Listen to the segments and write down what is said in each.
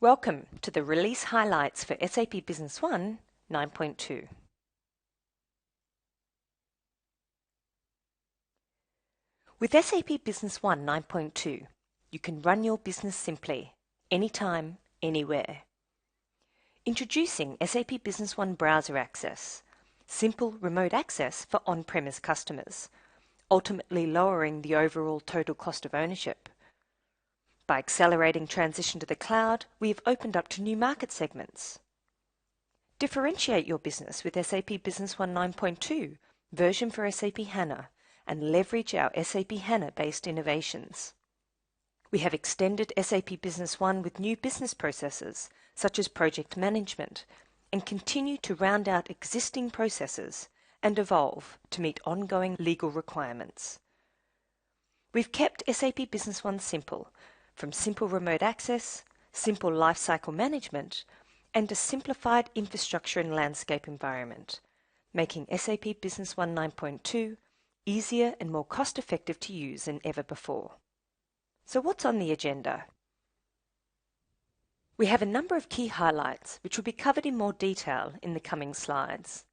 Welcome to the release highlights for SAP Business One 9.2. With SAP Business One 9.2, you can run your business simply, anytime, anywhere. Introducing SAP Business One Browser Access, simple remote access for on-premise customers, ultimately lowering the overall total cost of ownership. By accelerating transition to the cloud, we have opened up to new market segments. Differentiate your business with SAP Business One 9.2, version for SAP HANA, and leverage our SAP HANA-based innovations. We have extended SAP Business One with new business processes, such as project management, and continue to round out existing processes and evolve to meet ongoing legal requirements. We've kept SAP Business One simple, from simple remote access, simple lifecycle management, and a simplified infrastructure and landscape environment, making SAP Business One 9.2 easier and more cost-effective to use than ever before. So what's on the agenda? We have a number of key highlights which will be covered in more detail in the coming slides.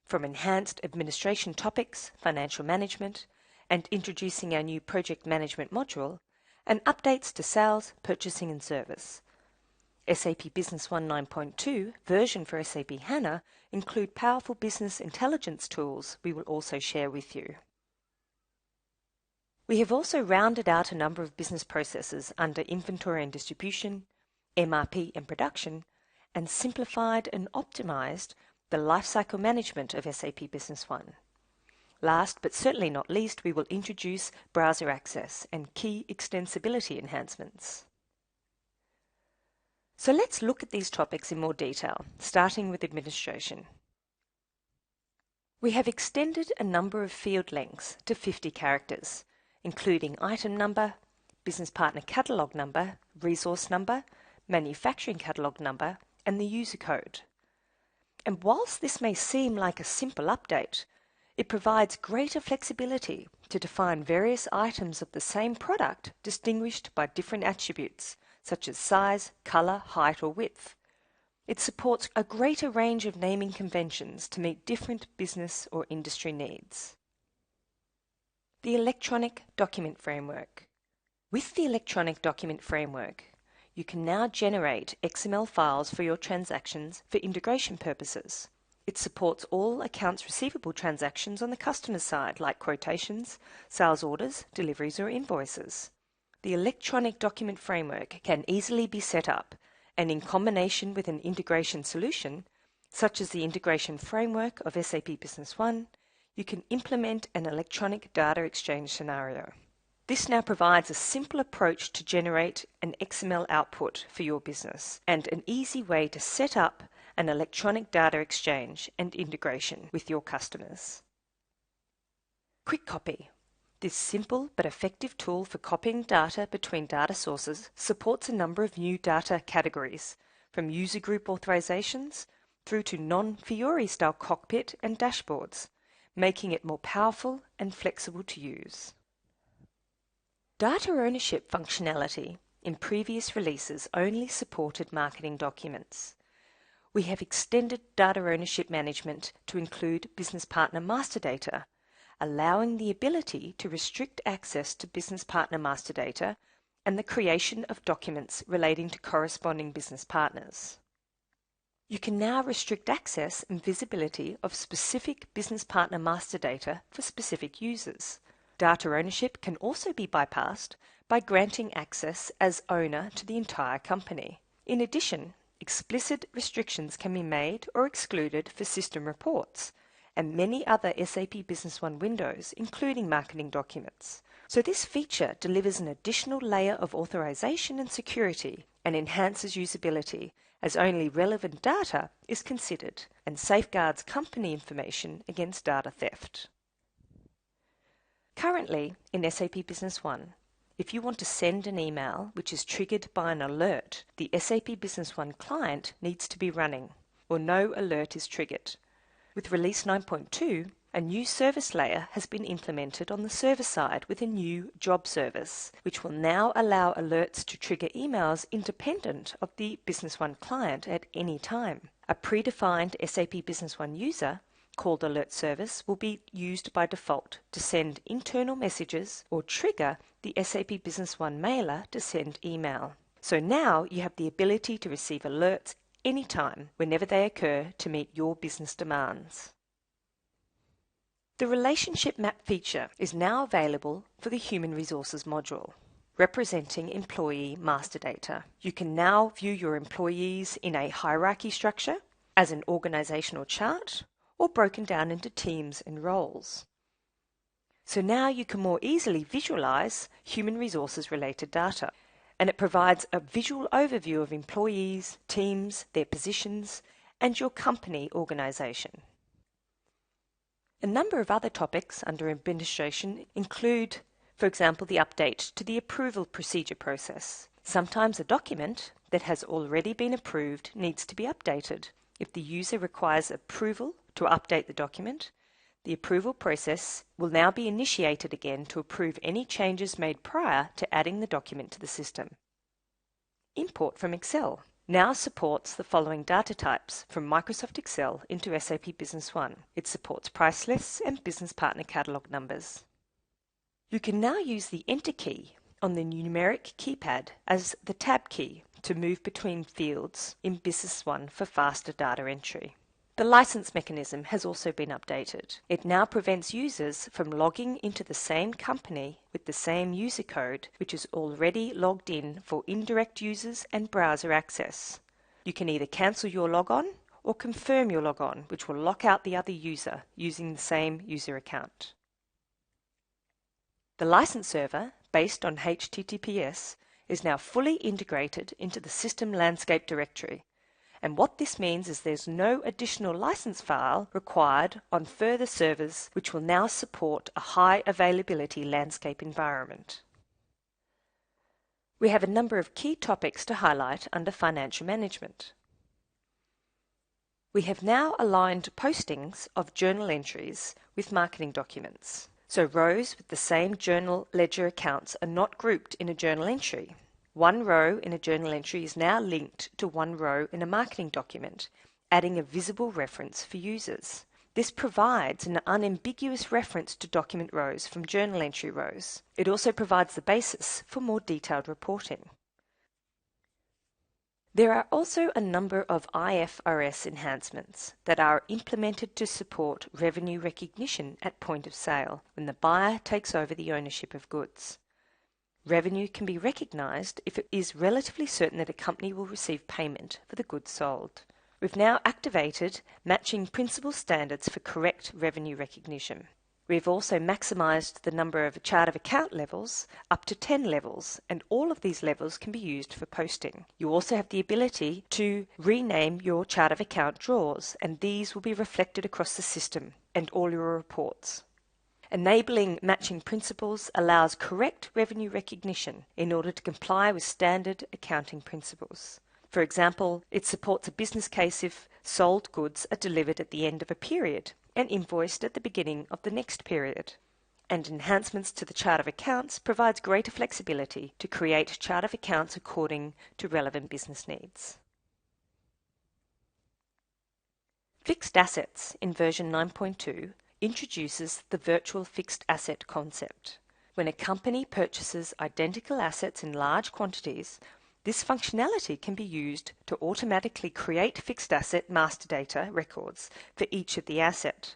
From enhanced administration topics, financial management, and introducing our new project management module, and updates to sales, purchasing and service. SAP Business One 9.2 version for SAP HANA include powerful business intelligence tools we will also share with you. We have also rounded out a number of business processes under inventory and distribution, MRP and production, and simplified and optimized the lifecycle management of SAP Business One. Last but certainly not least, we will introduce browser access and key extensibility enhancements. So let's look at these topics in more detail, starting with administration. We have extended a number of field lengths to 50 characters, including item number, business partner catalog number, resource number, manufacturing catalog number, and the user code. And whilst this may seem like a simple update, it provides greater flexibility to define various items of the same product distinguished by different attributes, such as size, color, height, or width. It supports a greater range of naming conventions to meet different business or industry needs. The Electronic Document Framework. With the Electronic Document Framework, you can now generate XML files for your transactions for integration purposes. It supports all accounts receivable transactions on the customer side, like quotations, sales orders, deliveries, or invoices. The Electronic Document Framework can easily be set up, and in combination with an integration solution, such as the integration framework of SAP Business One, you can implement an electronic data exchange scenario. This now provides a simple approach to generate an XML output for your business and an easy way to set up an electronic data exchange and integration with your customers. Quick Copy. This simple but effective tool for copying data between data sources supports a number of new data categories, from user group authorizations through to non-Fiori style cockpit and dashboards, making it more powerful and flexible to use. Data ownership functionality in previous releases only supported marketing documents. We have extended data ownership management to include business partner master data, allowing the ability to restrict access to business partner master data and the creation of documents relating to corresponding business partners. You can now restrict access and visibility of specific business partner master data for specific users. Data ownership can also be bypassed by granting access as owner to the entire company. In addition, explicit restrictions can be made or excluded for system reports and many other SAP Business One windows, including marketing documents. So this feature delivers an additional layer of authorization and security and enhances usability, as only relevant data is considered and safeguards company information against data theft. Currently, in SAP Business One, if you want to send an email which is triggered by an alert, the SAP Business One client needs to be running, or no alert is triggered. With Release 9.2, A new service layer has been implemented on the server side with a new job service, which will now allow alerts to trigger emails independent of the Business One client at any time. A predefined SAP Business One user called Alert Service will be used by default to send internal messages or trigger the SAP Business One mailer to send email. So now you have the ability to receive alerts anytime, whenever they occur to meet your business demands. The Relationship Map feature is now available for the Human Resources module, representing employee master data. You can now view your employees in a hierarchy structure, as an organizational chart, or broken down into teams and roles. So now you can more easily visualize human resources related data, and it provides a visual overview of employees, teams, their positions, and your company organization. A number of other topics under administration include, for example, the update to the approval procedure process. Sometimes a document that has already been approved needs to be updated. If the user requires approval to update the document, the approval process will now be initiated again to approve any changes made prior to adding the document to the system. Import from Excel now supports the following data types from Microsoft Excel into SAP Business One. It supports price lists and business partner catalog numbers. You can now use the Enter key on the numeric keypad as the Tab key to move between fields in Business One for faster data entry. The license mechanism has also been updated. It now prevents users from logging into the same company with the same user code, which is already logged in for indirect users and browser access. You can either cancel your logon or confirm your logon, which will lock out the other user using the same user account. The license server, based on HTTPS, is now fully integrated into the system landscape directory. And what this means is there's no additional license file required on further servers, which will now support a high availability landscape environment. We have a number of key topics to highlight under financial management. We have now aligned postings of journal entries with marketing documents. So rows with the same journal ledger accounts are not grouped in a journal entry. One row in a journal entry is now linked to one row in a marketing document, adding a visible reference for users. This provides an unambiguous reference to document rows from journal entry rows. It also provides the basis for more detailed reporting. There are also a number of IFRS enhancements that are implemented to support revenue recognition at point of sale when the buyer takes over the ownership of goods. Revenue can be recognised if it is relatively certain that a company will receive payment for the goods sold. We've now activated matching principal standards for correct revenue recognition. We've also maximised the number of chart of account levels up to 10 levels, and all of these levels can be used for posting. You also have the ability to rename your chart of account drawers, and these will be reflected across the system and all your reports. Enabling matching principles allows correct revenue recognition in order to comply with standard accounting principles. For example, it supports a business case if sold goods are delivered at the end of a period and invoiced at the beginning of the next period. And enhancements to the chart of accounts provides greater flexibility to create chart of accounts according to relevant business needs. Fixed assets in version 9.2 introduces the virtual fixed asset concept. When a company purchases identical assets in large quantities, this functionality can be used to automatically create fixed asset master data records for each of the asset.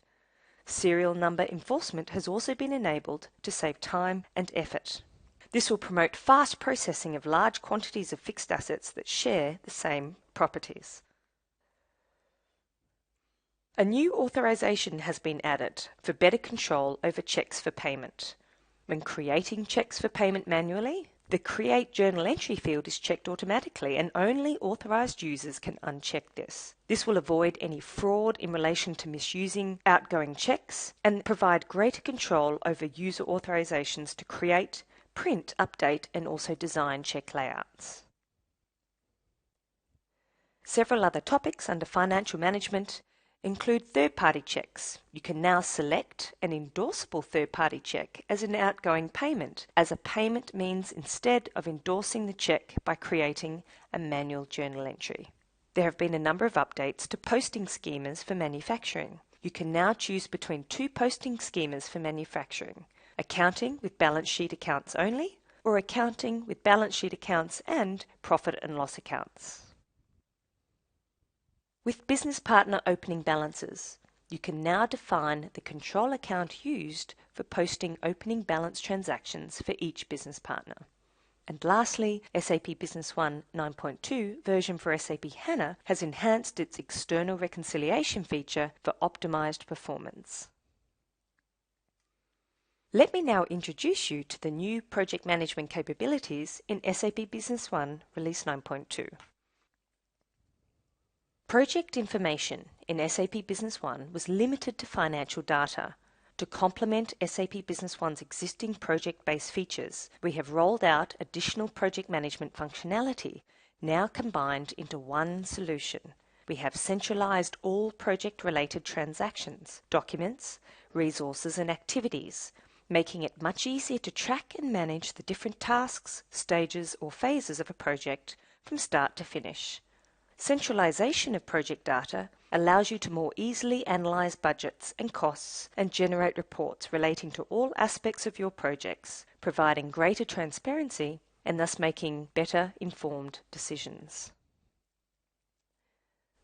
Serial number enforcement has also been enabled to save time and effort. This will promote fast processing of large quantities of fixed assets that share the same properties. A new authorization has been added for better control over checks for payment. When creating checks for payment manually, the Create Journal Entry field is checked automatically, and only authorized users can uncheck this. This will avoid any fraud in relation to misusing outgoing checks and provide greater control over user authorizations to create, print, update, and also design check layouts. Several other topics under financial management include third-party checks. You can now select an endorsable third-party check as an outgoing payment, as a payment means instead of endorsing the check by creating a manual journal entry. There have been a number of updates to posting schemas for manufacturing. You can now choose between two posting schemas for manufacturing: accounting with balance sheet accounts only, or accounting with balance sheet accounts and profit and loss accounts. With business partner opening balances, you can now define the control account used for posting opening balance transactions for each business partner. And lastly, SAP Business One 9.2 version for SAP HANA has enhanced its external reconciliation feature for optimized performance. Let me now introduce you to the new project management capabilities in SAP Business One Release 9.2. Project information in SAP Business One was limited to financial data. To complement SAP Business One's existing project-based features, we have rolled out additional project management functionality, now combined into one solution. We have centralized all project-related transactions, documents, resources and activities, making it much easier to track and manage the different tasks, stages or phases of a project from start to finish. Centralization of project data allows you to more easily analyze budgets and costs and generate reports relating to all aspects of your projects, providing greater transparency and thus making better informed decisions.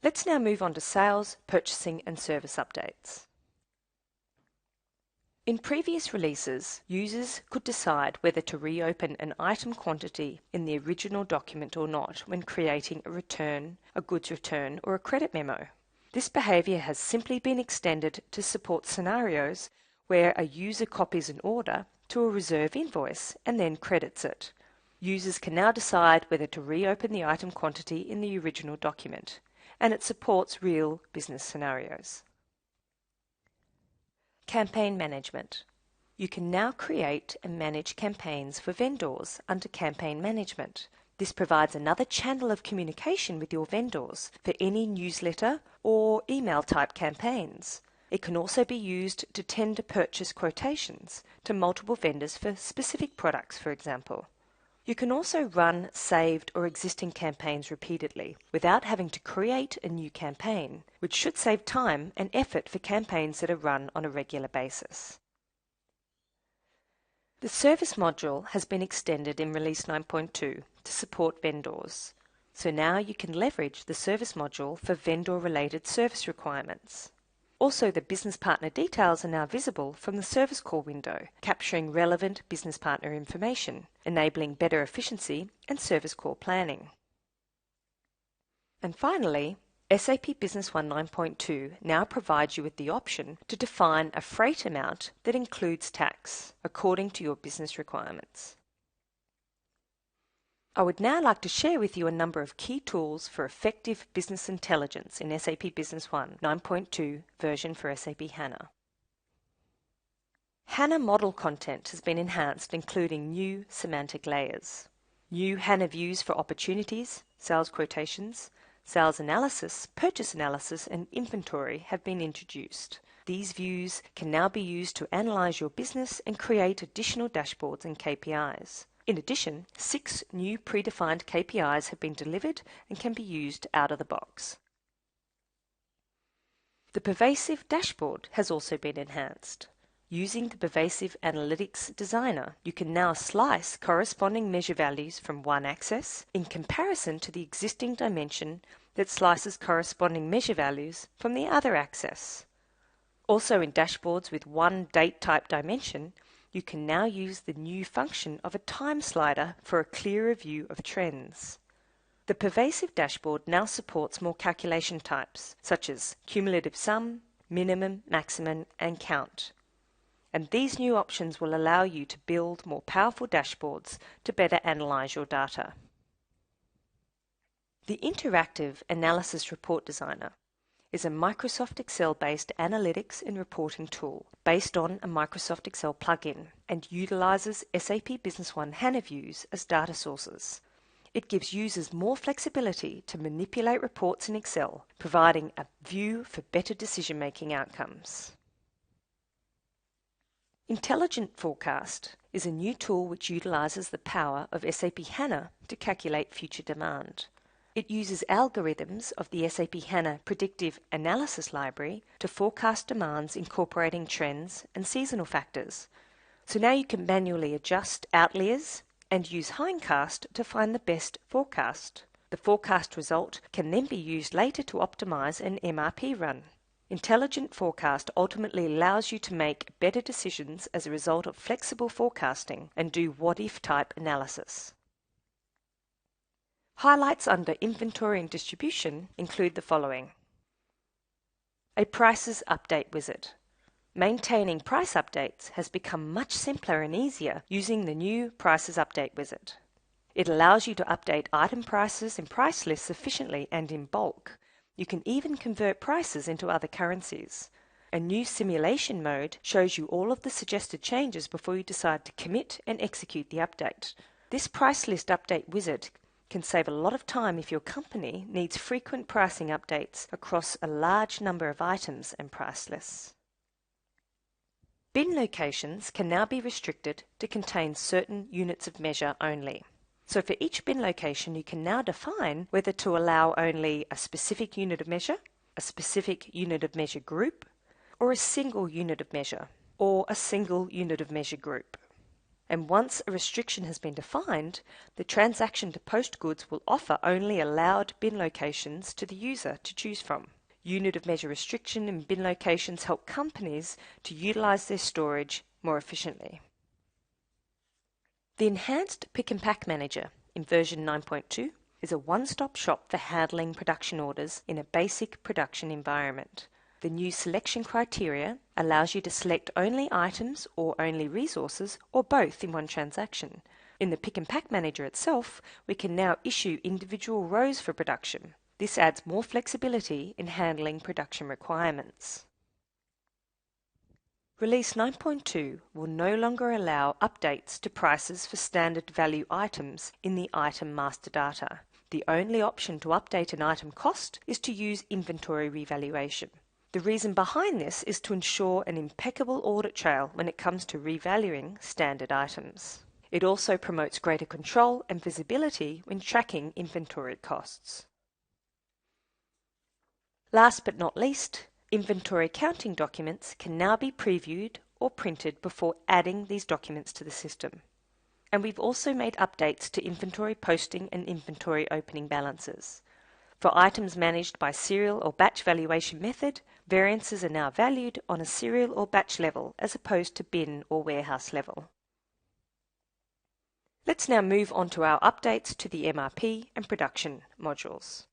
Let's now move on to sales, purchasing and service updates. In previous releases, users could decide whether to reopen an item quantity in the original document or not when creating a return, a goods return, or a credit memo. This behavior has simply been extended to support scenarios where a user copies an order to a reserve invoice and then credits it. Users can now decide whether to reopen the item quantity in the original document, and it supports real business scenarios. Campaign management. You can now create and manage campaigns for vendors under campaign management. This provides another channel of communication with your vendors for any newsletter or email type campaigns. It can also be used to tender purchase quotations to multiple vendors for specific products, for example. You can also run saved or existing campaigns repeatedly without having to create a new campaign, which should save time and effort for campaigns that are run on a regular basis. The service module has been extended in Release 9.2 to support vendors. So now you can leverage the service module for vendor-related service requirements. Also, the business partner details are now visible from the service call window, capturing relevant business partner information, enabling better efficiency and service call planning. And finally, SAP Business One 9.2 now provides you with the option to define a freight amount that includes tax according to your business requirements. I would now like to share with you a number of key tools for effective business intelligence in SAP Business One 9.2 version for SAP HANA. HANA model content has been enhanced, including new semantic layers. New HANA views for opportunities, sales quotations, sales analysis, purchase analysis, and inventory have been introduced. These views can now be used to analyze your business and create additional dashboards and KPIs. In addition, 6 new predefined KPIs have been delivered and can be used out of the box. The pervasive dashboard has also been enhanced. Using the Pervasive Analytics Designer, you can now slice corresponding measure values from one axis in comparison to the existing dimension that slices corresponding measure values from the other axis. Also, in dashboards with one date type dimension, you can now use the new function of a time slider for a clearer view of trends. The pervasive dashboard now supports more calculation types, such as cumulative sum, minimum, maximum, and count. And these new options will allow you to build more powerful dashboards to better analyze your data. The Interactive Analysis Report Designer is a Microsoft Excel-based analytics and reporting tool based on a Microsoft Excel plugin and utilizes SAP Business One HANA views as data sources. It gives users more flexibility to manipulate reports in Excel, providing a view for better decision-making outcomes. Intelligent Forecast is a new tool which utilizes the power of SAP HANA to calculate future demand. It uses algorithms of the SAP HANA Predictive Analysis Library to forecast demands incorporating trends and seasonal factors. So now you can manually adjust outliers and use hindcast to find the best forecast. The forecast result can then be used later to optimize an MRP run. Intelligent Forecast ultimately allows you to make better decisions as a result of flexible forecasting and do what-if type analysis. Highlights under Inventory and Distribution include the following. A Prices Update Wizard. Maintaining price updates has become much simpler and easier using the new Prices Update Wizard. It allows you to update item prices and price lists efficiently and in bulk. You can even convert prices into other currencies. A new simulation mode shows you all of the suggested changes before you decide to commit and execute the update. This price list update wizard can save a lot of time if your company needs frequent pricing updates across a large number of items and price lists. Bin locations can now be restricted to contain certain units of measure only. So for each bin location, you can now define whether to allow only a specific unit of measure, a specific unit of measure group, or a single unit of measure, or a single unit of measure group. And once a restriction has been defined, the transaction to post goods will offer only allowed bin locations to the user to choose from. Unit of measure restriction and bin locations help companies to utilize their storage more efficiently. The enhanced Pick and Pack Manager in version 9.2 is a one-stop shop for handling production orders in a basic production environment. The new selection criteria allows you to select only items or only resources or both in one transaction. In the Pick and Pack Manager itself, we can now issue individual rows for production. This adds more flexibility in handling production requirements. Release 9.2 will no longer allow updates to prices for standard value items in the item master data. The only option to update an item cost is to use inventory revaluation. The reason behind this is to ensure an impeccable audit trail when it comes to revaluing standard items. It also promotes greater control and visibility when tracking inventory costs. Last but not least, inventory counting documents can now be previewed or printed before adding these documents to the system. And we've also made updates to inventory posting and inventory opening balances. For items managed by serial or batch valuation method, variances are now valued on a serial or batch level as opposed to bin or warehouse level. Let's now move on to our updates to the MRP and production modules.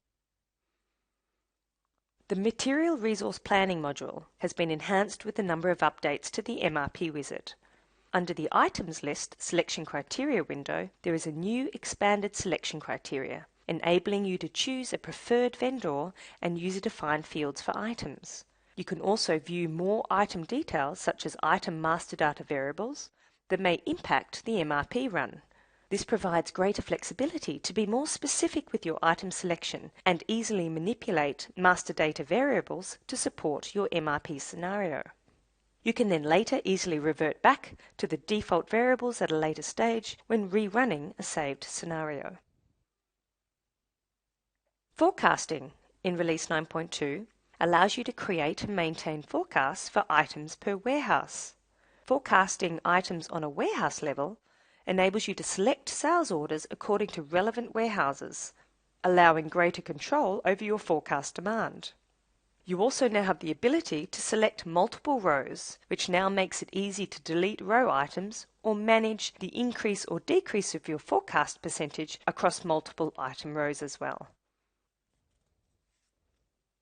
The Material Resource Planning module has been enhanced with a number of updates to the MRP wizard. Under the Items List Selection Criteria window, there is a new expanded selection criteria, enabling you to choose a preferred vendor and user-defined fields for items. You can also view more item details such as item master data variables that may impact the MRP run. This provides greater flexibility to be more specific with your item selection and easily manipulate master data variables to support your MRP scenario. You can then later easily revert back to the default variables at a later stage when rerunning a saved scenario. Forecasting in Release 9.2 allows you to create and maintain forecasts for items per warehouse. Forecasting items on a warehouse level enables you to select sales orders according to relevant warehouses, allowing greater control over your forecast demand. You also now have the ability to select multiple rows, which now makes it easy to delete row items or manage the increase or decrease of your forecast percentage across multiple item rows as well.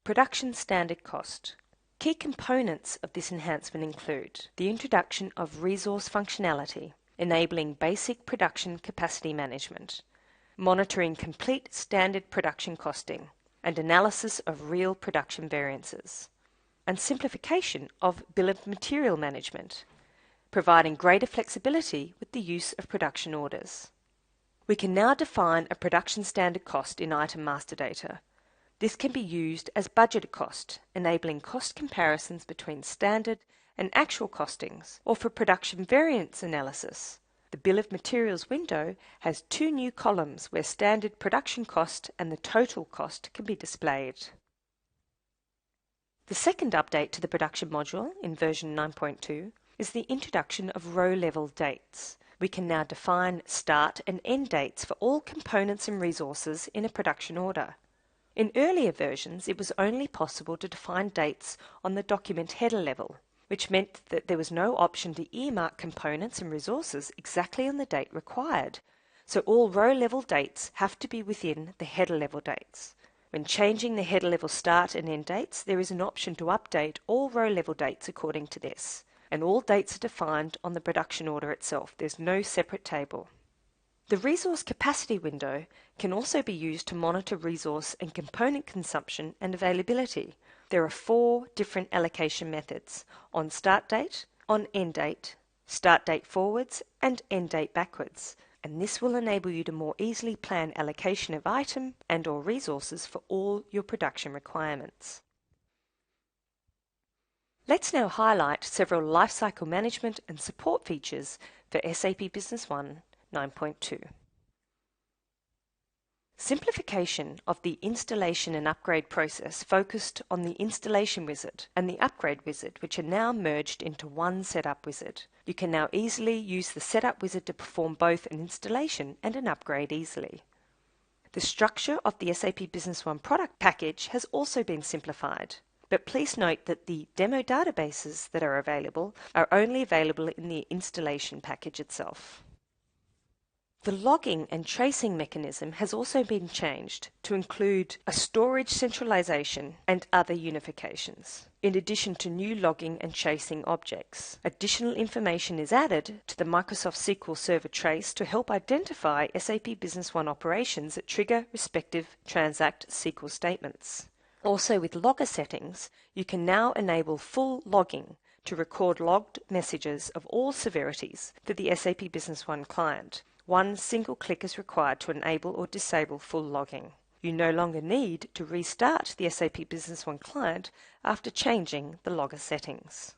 Production standard cost. Key components of this enhancement include the introduction of resource functionality, enabling basic production capacity management, monitoring complete standard production costing, and analysis of real production variances, and simplification of bill of material management, providing greater flexibility with the use of production orders. We can now define a production standard cost in item master data. This can be used as budgeted cost, enabling cost comparisons between standard and actual costings, or for production variance analysis. The Bill of Materials window has two new columns where standard production cost and the total cost can be displayed. The second update to the production module in version 9.2 is the introduction of row-level dates. We can now define start and end dates for all components and resources in a production order. In earlier versions, it was only possible to define dates on the document header level, which meant that there was no option to earmark components and resources exactly on the date required. So all row-level dates have to be within the header-level dates. When changing the header-level start and end dates, there is an option to update all row-level dates according to this. And all dates are defined on the production order itself. There's no separate table. The resource capacity window can also be used to monitor resource and component consumption and availability. There are 4 different allocation methods: on start date, on end date, start date forwards, and end date backwards. And this will enable you to more easily plan allocation of item and/or resources for all your production requirements. Let's now highlight several lifecycle management and support features for SAP Business One 9.2. Simplification of the installation and upgrade process focused on the installation wizard and the upgrade wizard, which are now merged into one setup wizard. You can now easily use the setup wizard to perform both an installation and an upgrade easily. The structure of the SAP Business One product package has also been simplified. But please note that the demo databases that are available are only available in the installation package itself. The logging and tracing mechanism has also been changed to include a storage centralization and other unifications, in addition to new logging and tracing objects. Additional information is added to the Microsoft SQL Server trace to help identify SAP Business One operations that trigger respective transact SQL statements. Also, with logger settings, you can now enable full logging to record logged messages of all severities for the SAP Business One client. One single click is required to enable or disable full logging. You no longer need to restart the SAP Business One client after changing the logger settings.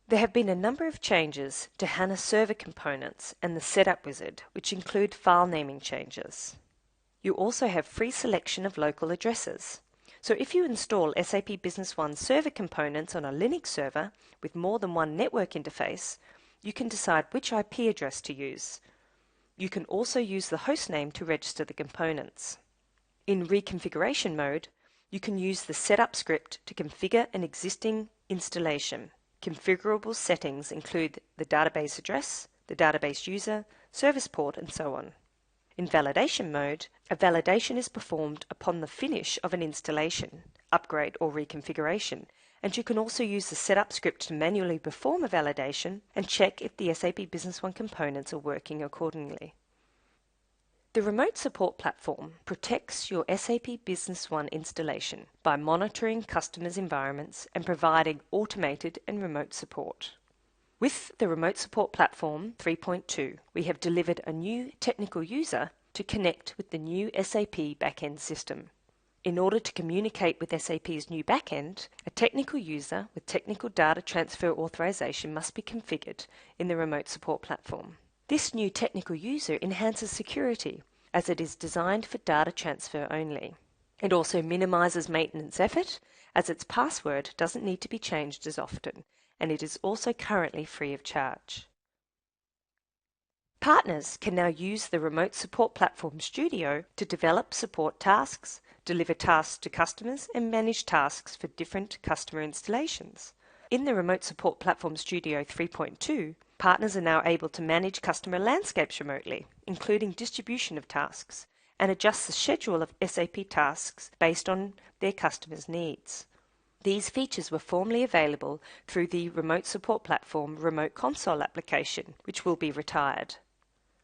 There have been a number of changes to HANA Server components and the Setup Wizard, which include file naming changes. You also have free selection of local addresses. So if you install SAP Business One server components on a Linux server with more than one network interface, you can decide which IP address to use. You can also use the hostname to register the components. In reconfiguration mode, you can use the setup script to configure an existing installation. Configurable settings include the database address, the database user, service port, and so on. In validation mode, a validation is performed upon the finish of an installation, upgrade, or reconfiguration, and you can also use the setup script to manually perform a validation and check if the SAP Business One components are working accordingly. The remote support platform protects your SAP Business One installation by monitoring customers' environments and providing automated and remote support. With the Remote Support Platform 3.2, we have delivered a new technical user to connect with the new SAP backend system. In order to communicate with SAP's new backend, a technical user with technical data transfer authorization must be configured in the Remote Support Platform. This new technical user enhances security as it is designed for data transfer only. It also minimizes maintenance effort as its password doesn't need to be changed as often, and it is also currently free of charge. Partners can now use the Remote Support Platform Studio to develop support tasks, deliver tasks to customers, and manage tasks for different customer installations. In the Remote Support Platform Studio 3.2, partners are now able to manage customer landscapes remotely, including distribution of tasks, and adjust the schedule of SAP tasks based on their customers' needs. These features were formerly available through the Remote Support Platform Remote Console application, which will be retired.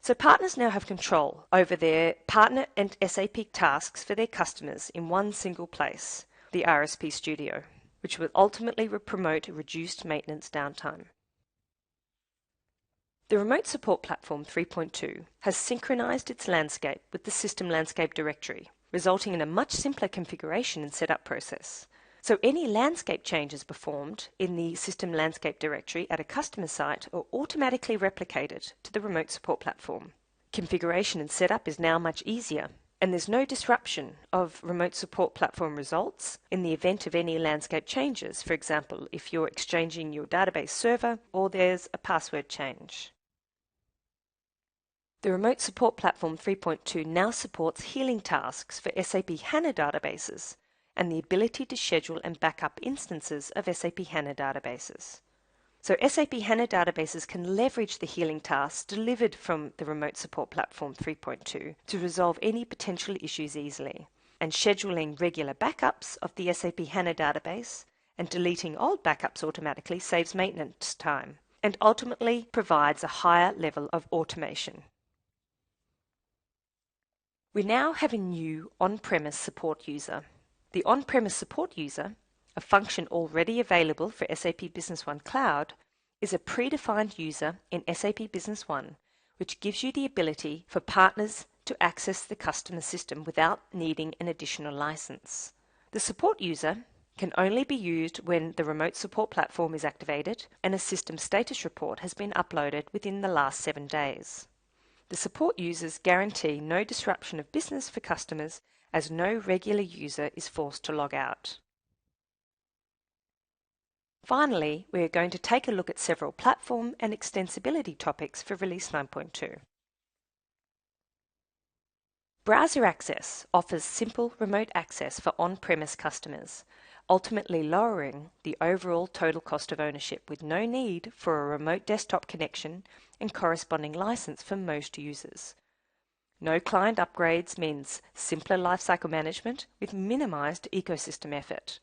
So partners now have control over their partner and SAP tasks for their customers in one single place, the RSP Studio, which will ultimately promote reduced maintenance downtime. The Remote Support Platform 3.2 has synchronized its landscape with the System Landscape directory, resulting in a much simpler configuration and setup process. So any landscape changes performed in the System Landscape directory at a customer site are automatically replicated to the Remote Support Platform. Configuration and setup is now much easier, and there's no disruption of Remote Support Platform results in the event of any landscape changes, for example, if you're exchanging your database server or there's a password change. The Remote Support Platform 3.2 now supports healing tasks for SAP HANA databases and the ability to schedule and backup instances of SAP HANA databases. So SAP HANA databases can leverage the healing tasks delivered from the Remote Support Platform 3.2 to resolve any potential issues easily. And scheduling regular backups of the SAP HANA database and deleting old backups automatically saves maintenance time and ultimately provides a higher level of automation. We now have a new on-premise support user. The on-premise support user, a function already available for SAP Business One Cloud, is a predefined user in SAP Business One, which gives you the ability for partners to access the customer system without needing an additional license. The support user can only be used when the Remote Support Platform is activated and a system status report has been uploaded within the last 7 days. The support users guarantee no disruption of business for customers as no regular user is forced to log out. Finally, we are going to take a look at several platform and extensibility topics for Release 9.2. Browser Access offers simple remote access for on-premise customers, ultimately lowering the overall total cost of ownership with no need for a remote desktop connection and corresponding license for most users. No client upgrades means simpler lifecycle management with minimized ecosystem effort.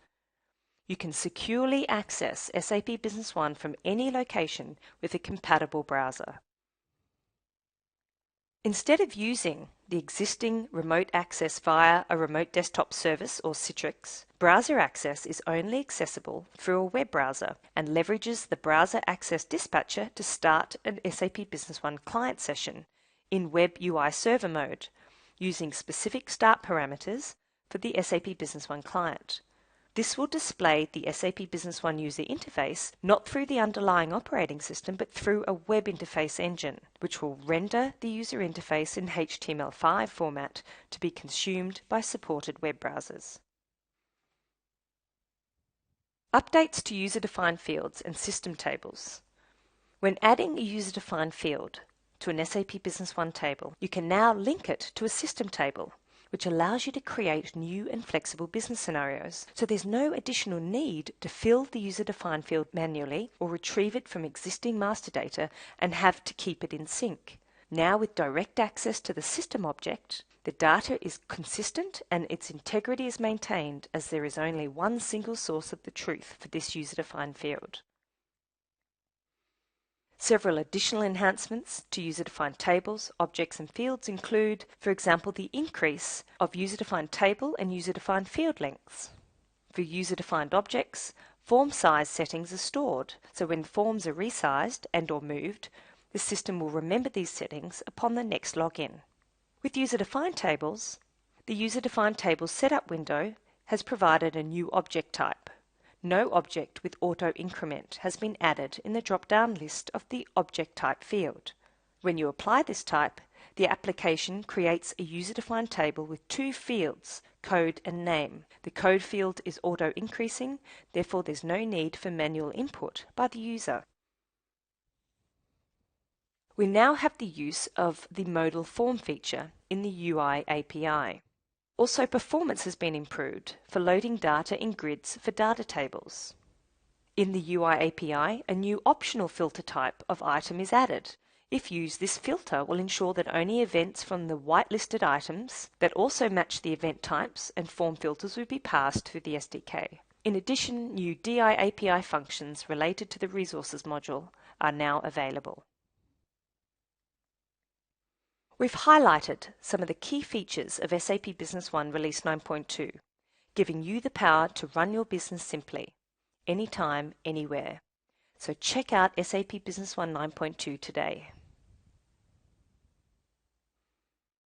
You can securely access SAP Business One from any location with a compatible browser. Instead of using the existing remote access via a remote desktop service or Citrix, browser access is only accessible through a web browser and leverages the Browser Access Dispatcher to start an SAP Business One client session in Web UI Server mode, using specific start parameters for the SAP Business One client. This will display the SAP Business One user interface not through the underlying operating system but through a web interface engine, which will render the user interface in HTML5 format to be consumed by supported web browsers. Updates to user-defined fields and system tables. When adding a user-defined field to an SAP Business One table, you can now link it to a system table, which allows you to create new and flexible business scenarios. So there's no additional need to fill the user-defined field manually or retrieve it from existing master data and have to keep it in sync. Now with direct access to the system object, the data is consistent and its integrity is maintained as there is only one single source of the truth for this user-defined field. Several additional enhancements to user-defined tables, objects and fields include, for example, the increase of user-defined table and user-defined field lengths. For user-defined objects, form size settings are stored, so when forms are resized and or moved, the system will remember these settings upon the next login. With user-defined tables, the user-defined tables setup window has provided a new object type. No object with auto-increment has been added in the drop-down list of the object type field. When you apply this type, the application creates a user-defined table with two fields, code and name. The code field is auto-increasing, therefore there's no need for manual input by the user. We now have the use of the modal form feature in the UI API. Also, performance has been improved for loading data in grids for data tables. In the UI API, a new optional filter type of item is added. If used, this filter will ensure that only events from the whitelisted items that also match the event types and form filters will be passed through the SDK. In addition, new DI API functions related to the resources module are now available. We've highlighted some of the key features of SAP Business One Release 9.2, giving you the power to run your business simply, anytime, anywhere. So check out SAP Business One 9.2 today.